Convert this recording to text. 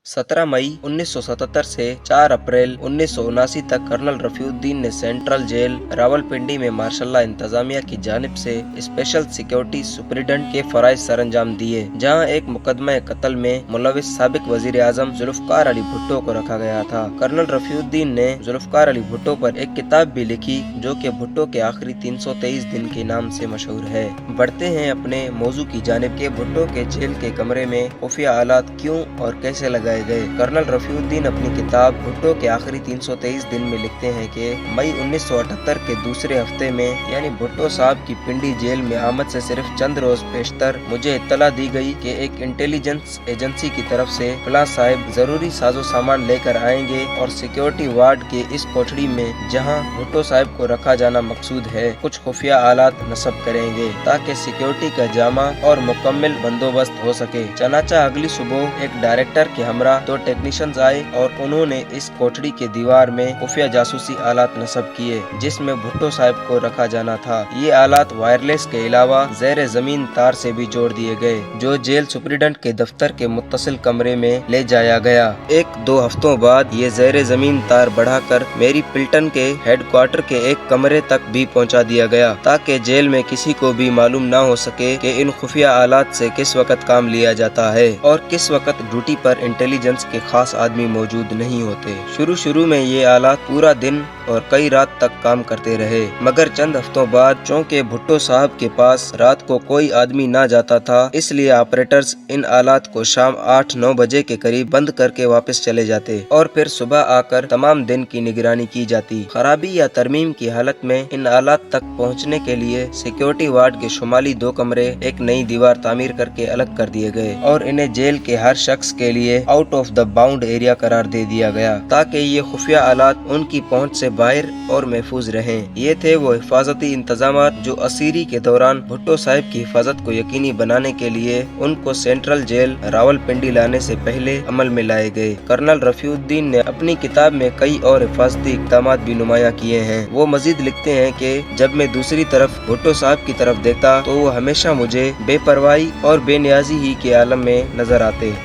17 मई 1977 से 4 अप्रैल 1979 तक कर्नल रफीउद्दीन ने सेंट्रल जेल रावलपिंडी में मार्शल इंतजामिया की जानिब से स्पेशल सिक्योरिटी सुपरिटेंडेंट के फराइज सरंजाम दिए, जहां एक मुकदमा कत्ल में मुलविस साबिक वजीर आजम जुल्फकार अली भुट्टो को रखा गया था। कर्नल रफीउद्दीन ने जुल्फकार अली भुट्टो पर एक किताब भी लिखी जो कि भुट्टो के आखिरी 323 दिन के नाम से मशहूर है। बढ़ते हैं अपने मौजू की जानिब के भुट्टो के जेल के कमरे में खुफिया आलात क्यों और कैसे लगाए गए। कर्नल रफीउद्दीन अपनी किताब भुट्टो के आखिरी 323 दिन में लिखते हैं कि मई 1978 के दूसरे हफ्ते में यानी भुट्टो साहब की पिंडी जेल में आमद से सिर्फ चंद रोज पेशतर मुझे इत्तला दी गई कि एक इंटेलिजेंस एजेंसी की तरफ से फलां साहिब जरूरी साजो सामान लेकर आएंगे और सिक्योरिटी वार्ड के इस कोठड़ी में जहां भुट्टो साहब को रखा जाना मकसूद है कुछ खुफिया आलात नस्ब करेंगे ताकि सिक्योरिटी का जामा और मुकम्मल बंदोबस्त हो सके। चनाचा अगली सुबह एक डायरेक्टर के हमरा 2 टेक्नीशियंस आए और उन्होंने इस कोठड़ी के दीवार में खुफिया जासूसी आलात नस्ब किए जिसमें भुट्टो साहब को रखा जाना था। ये आलात वायरलेस के अलावा ज़ेर जमीन तार से भी जोड़ दिए गए जो जेल सुपरिटेंडेंट के दफ्तर के मुत्तसिल कमरे में ले जाया गया। 1-2 हफ्तों बाद ये ज़ेर जमीन तार बढ़ाकर मेरी पिल्टन के हेडक्वार्टर के एक कमरे तक भी पहुंचा दिया गया ताकि जेल में किसी को भी मालूम ना हो सके कि इन खुफिया आलात से किस वक्त काम लिया जाता है और किस वक्त ड्यूटी पर इंटेलिजेंस के खास आदमी मौजूद नहीं होते। शुरू में ये आलात पूरा दिन और कई रात तक काम करते रहे, मगर चंद हफ्तों बाद चूंकि भुट्टो साहब के पास रात को कोई आदमी ना जाता था इसलिए ऑपरेटर्स इन आलात को शाम 8-9 बजे के करीब बंद करके वापस चले जाते और फिर सुबह आकर तमाम दिन की निगरानी की जाती। खराबी या तरमीम की हालत में इन आलात तक पहुँचने के लिए सिक्योरिटी वार्ड के शुमाली 2 कमरे एक नई दीवार तामीर करके अलग कर दिए गए और इन्हें जेल के हर शख्स के लिए out of the bound area करार दे दिया गया ताकि ये खुफिया आलात उनकी पहुंच से बाहर और महफूज रहें। ये थे वो हिफाजती इंतजामात जो असीरी के दौरान भुट्टो साहब की हिफाजत को यकीनी बनाने के लिए उनको सेंट्रल जेल रावलपिंडी लाने से पहले अमल में लाए गए। कर्नल रफीउद्दीन ने अपनी किताब में कई और हिफाजती इक़दाम भी नुमाया किए हैं। वो मजीद लिखते हैं कि जब मैं दूसरी तरफ भुट्टो साहब की तरफ देखता तो वो हमेशा मुझे बेपरवाही और बेनियाजी ही के आलम में नजर आते।